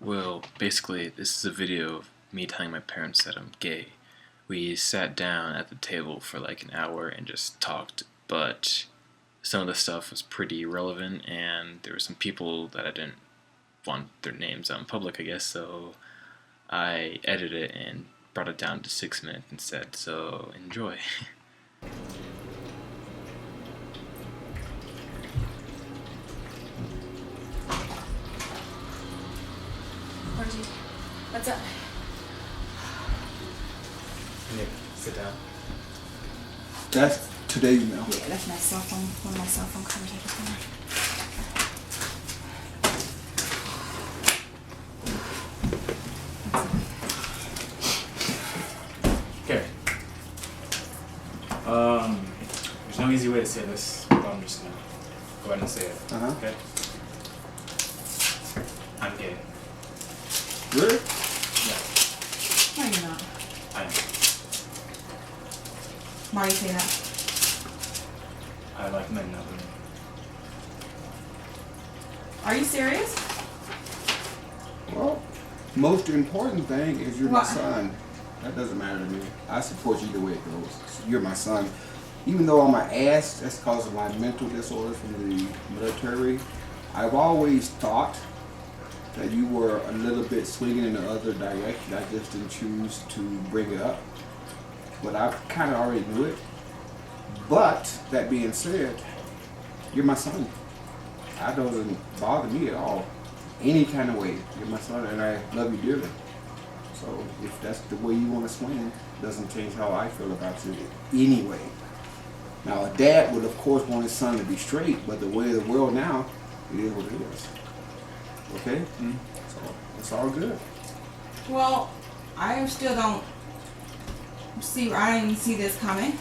Well, basically, this is a video of me telling my parents that I'm gay. We sat down at the table for like an hour and just talked, but some of the stuff was pretty irrelevant, and there were some people that I didn't want their names out in public, I guess, so I edited it and brought it down to 6 minutes instead, so enjoy. Margie, what's up? Nick, sit down. That's today's mail. Yeah, that's my cell phone. One of my cell phone covers. Okay. There's no easy way to say this, but I'm just gonna go ahead and say it. Okay. I'm gay. Really? Yeah, No, you're not. I am. Why do you say that? I like men, not women. Are you serious? Well, most important thing is you're my What? son. That doesn't matter to me. I support you the way it goes. You're my son. Even though I'm an ass, that's because of my mental disorders from the military. I've always thought that you were a little bit swinging in the other direction. I just didn't choose to bring it up. But I kind of already knew it. But that being said, you're my son. That doesn't bother me at all. Any kind of way. You're my son and I love you dearly. So if that's the way you want to swing, it doesn't change how I feel about you anyway. Now a dad would of course want his son to be straight, but the way of the world now, it is what it is. Okay? So it's all good. Well, I still don't see. I didn't even see this coming.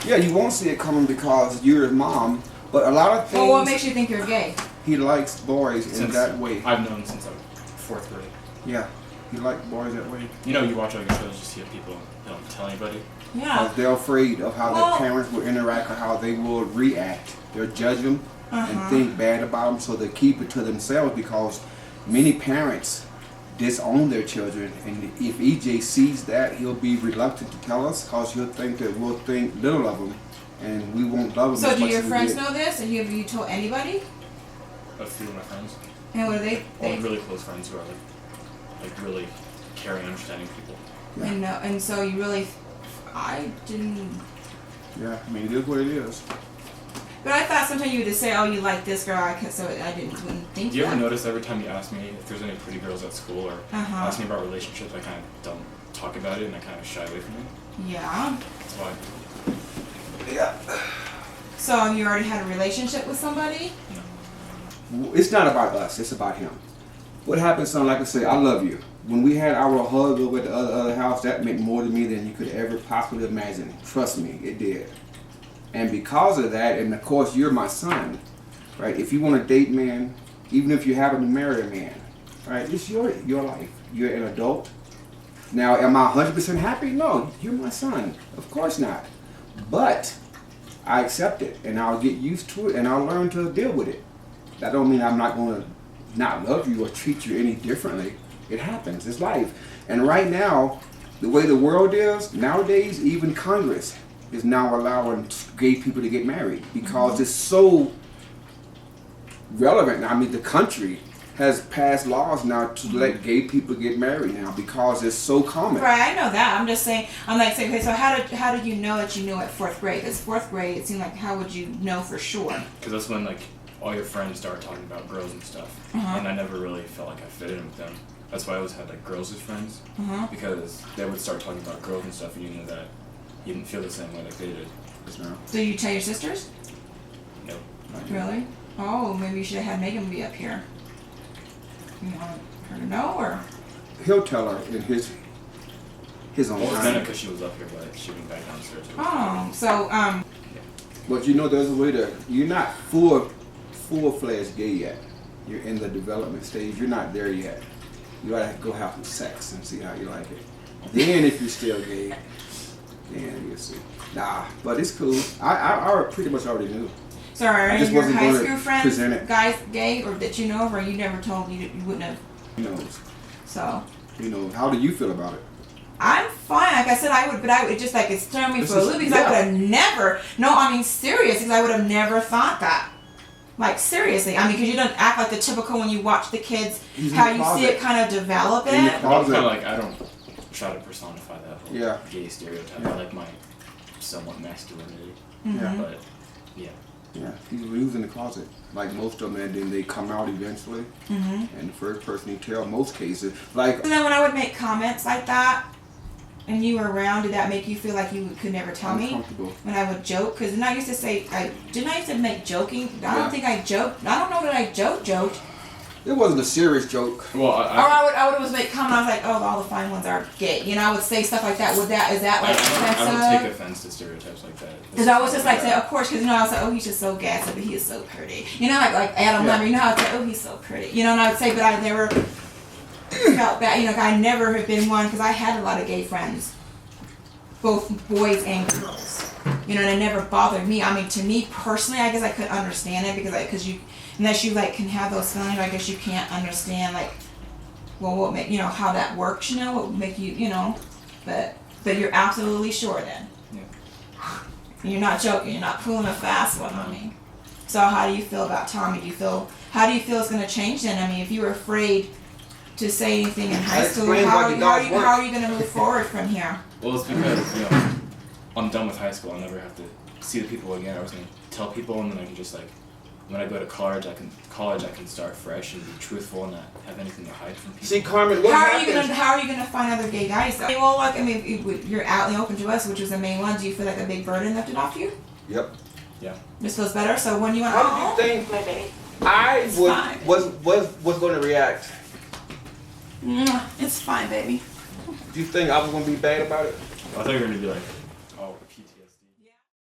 Yeah, you won't see it coming because you're his mom, but a lot of things Well, what makes you think you're gay? he likes boys in Since that way. I've known since I'm 4th grade. Yeah, he likes boys that way. You know, you watch all your shows, you see people don't tell anybody. Yeah. Because they're afraid of how Well- their parents will interact or how they will react. They'll judge them and think bad about them, so they keep it to themselves because many parents disown their children. And if EJ sees that, he'll be reluctant to tell us because he'll think that we'll think little of him and we won't love him So as do much your as we friends did. know this? And have you told anybody? A few of my friends, And what do all they really close friends who are like really caring, understanding people. Yeah. and know? And so you really, I didn't. Yeah, I mean, it is what it is. But I thought sometimes you would just say, "Oh, you like this girl," so I wouldn't think Do you ever that. notice every time you ask me if there's any pretty girls at school or ask me about relationships, I kind of don't talk about it and I kind of shy away from it? Yeah. That's why. Yeah. So you already had a relationship with somebody? It's not about us, it's about him. What happened, son, like I say, I love you. When we had our hug over at the other house, that meant more to me than you could ever possibly imagine. Trust me, it did. And because of that, and of course you're my son, right? If you want to date man, even if you happen to marry a man, right? It's your life. You're an adult. Now, am I 100% happy? No, you're my son. Of course not. But I accept it, and I'll get used to it, and I'll learn to deal with it. That don't mean I'm not going to not love you or treat you any differently. It happens. It's life. And right now, the way the world is, nowadays, even Congress is now allowing gay people to get married because it's so relevant. I mean, the country has passed laws now to let gay people get married now because it's so common. Right, I know that. I'm just saying. I'm like saying, okay. So how did you know that you knew at 4th grade? Because 4th grade, it seemed like how would you know for sure? Because that's when like all your friends start talking about girls and stuff, and I never really felt like I fit in with them. That's why I always had like girls as friends, because they would start talking about girls and stuff, and you knew that you didn't feel the same way like they did. No, So you tell your sisters? No. not yet. Really? Oh, maybe you should have had Megan be up here. You want her to know, or? He'll tell her in his own Well, it's kind of time. because she was up here, but she went back downstairs. Oh, so But you know, there's a way to. You're not full-fledged gay yet. You're in the development stage. You're not there yet. You gotta go have some sex and see how you like it. Then, if you're still gay, then you'll see. Nah, but it's cool. I pretty much already knew. So are I any just of your wasn't high gonna school friends present it. guys gay, or that you know of, or you never told you wouldn't have? Who knows? So. You know, how do you feel about it? I'm fine. Like I said, I would, but it just like it's thrown me This for a is- loop because yeah. I would have never. No, I mean serious, because I would have never thought that. Like seriously, I mean, because you don't act like the typical when you watch the kids, He's in how the you see closet. it kind of develop In the it. closet. I'm kind of like, I don't try to personify that whole Yeah. gay stereotype. Yeah. I like my somewhat masculinity, Mm-hmm. but yeah. Yeah, he was in the closet, like most of them, and then they come out eventually. Mm-hmm. And the first person you tell, most cases, like And then when I would make comments like that, and you were around, did that make you feel like you could never tell me? uncomfortable. When I would joke, because then I used to say, I used to make joking. I Yeah. don't think I joked. I don't know that I joked. It wasn't a serious joke. Well, Or I would always make comments. I was like, oh, all the fine ones are gay. You know, I would say stuff like that. Is that like I don't offensive? take offense to stereotypes like that. Because I was just like, say, of course, because you know, I was like, oh, he's just so gassy, but he is so pretty. You know, like Adam Yeah. Lambert. You know, I'd say, oh, he's so pretty. You know, and I would say, but I never felt bad. You know, I never have been one because I had a lot of gay friends, both boys and girls. You know, and it never bothered me. I mean, to me personally, I guess I could understand it because you, unless you like can have those feelings, I guess you can't understand like, well, what make how that works. You know, what would make you but you're absolutely sure then. Yeah. You're not joking. You're not pulling a fast one on me. So how do you feel about Tommy? How do you feel it's going to change then? I mean, if you were afraid to say anything in high school, Explain how what are the you, dogs work. how are you going to move forward from here? Well, it's because I'm done with high school. I'll never have to see the people again. I was gonna tell people, and then I can just like when I go to college, I can start fresh and be truthful and not have anything to hide from people. See, Carmen, what How happens? are you gonna find other gay guys though? Well, like I mean, you're out and open to us, which was the main one. Do you feel like a big burden lifted off you? Yep. Yeah. This feels better. So when you went, How do you think my baby? I It's fine. was going to react? It's fine, baby. Do you think I was going to be bad about it? I thought you were gonna be like,